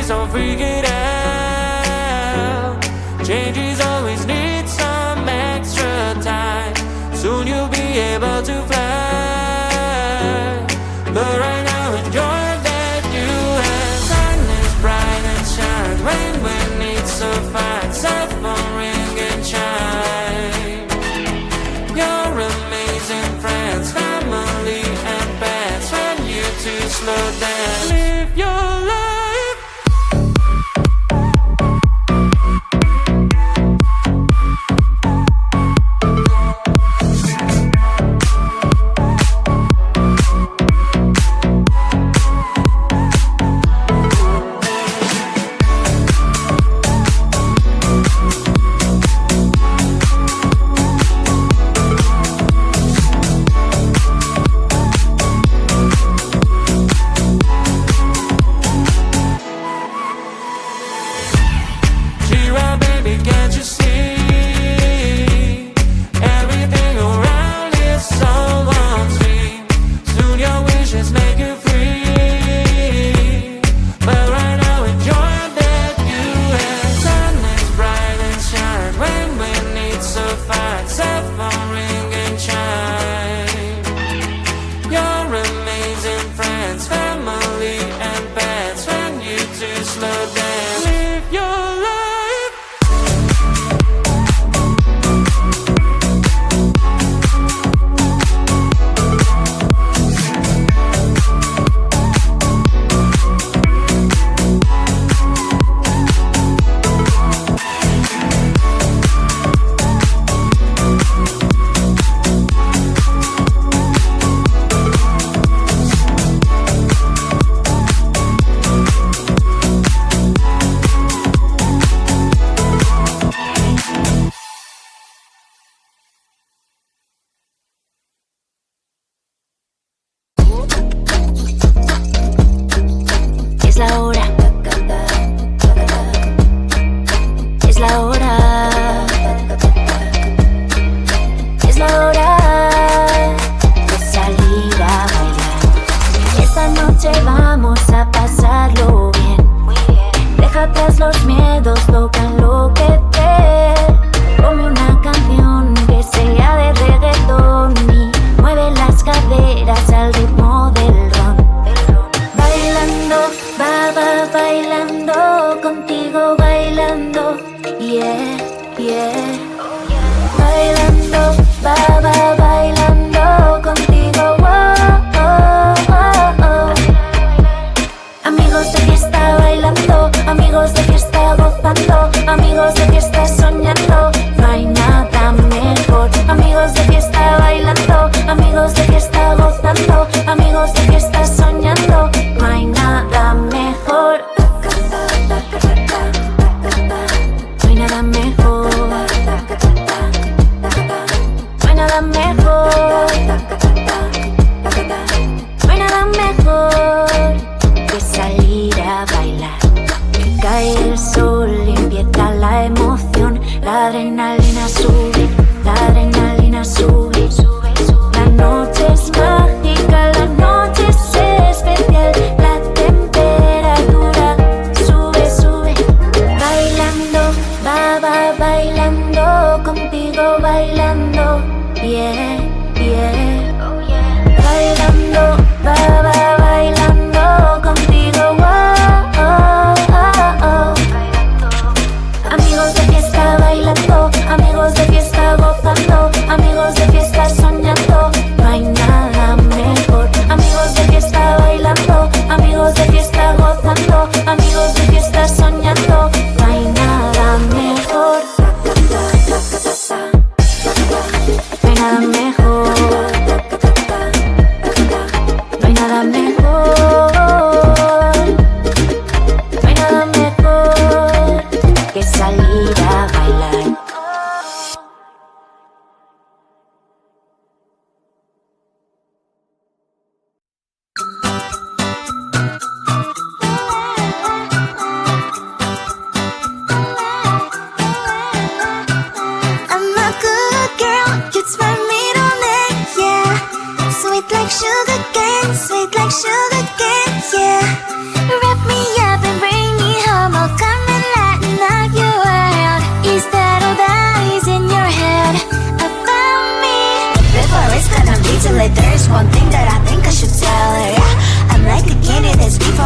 please don't freak it out. Changes always need some extra time. Soon you'll be able to fly. But right now enjoy that you have. Sun is bright and shines. Rain when it's so fine. Cell phone ring and chime. Your amazing friends, family and pets. Want you to slow down. Live your life.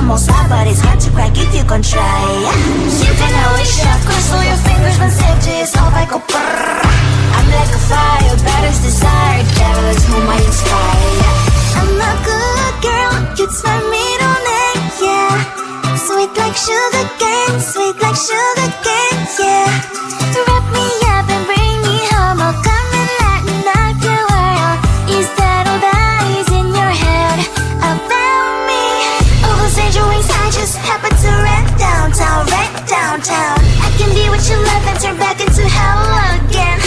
almost hot, but it's hard to crack if you can try. You can always shove, cross all your fingers when safety is off. I go brrrr. I'm like a fire, batters desire, devil is whom I inspire. I'm a good girl, it's my middle name, yeah. Sweet like sugar cane, sweet like sugar cane, yeah. Wrap me up and bring me home, I'll come and lighten up your world. Is that all that is in your head about me? Overstand your wings, I just happen to rent downtown, I can be what you love and turn back into hell again,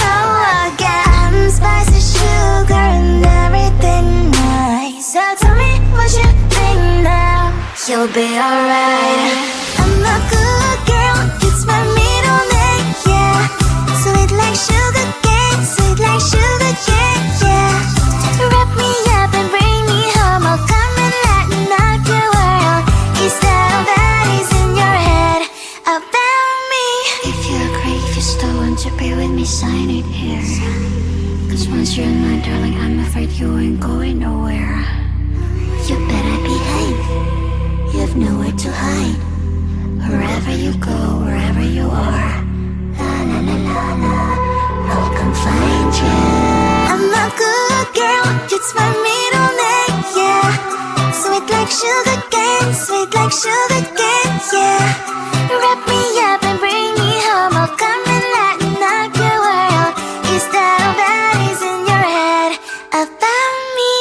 I'm spicy sugar and everything nice. So tell me what you think now, you'll be alright. I'm a good girl, it's my middle name, yeah. Sweet like sugar cane, yeah. Wrap me up and bring me home, I'll come and lighten up your world. Is that all that is in your head about me? If you agree, if you still want to be with me, sign it here. Cause once you're in line, darling, I'm afraid you ain't going nowhere. You better behave, you have nowhere to hide. Wherever you go, wherever you are, la la la la la, I'll come find you. I'm a good girl, it's my middle name, yeah. Sweet like sugar cane, yeah. Wrap me up and bring me home, I'll come and lighten up your world. Is that all that is in your head about me?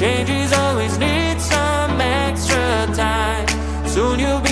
Changes always need some extra time. Soon you'll be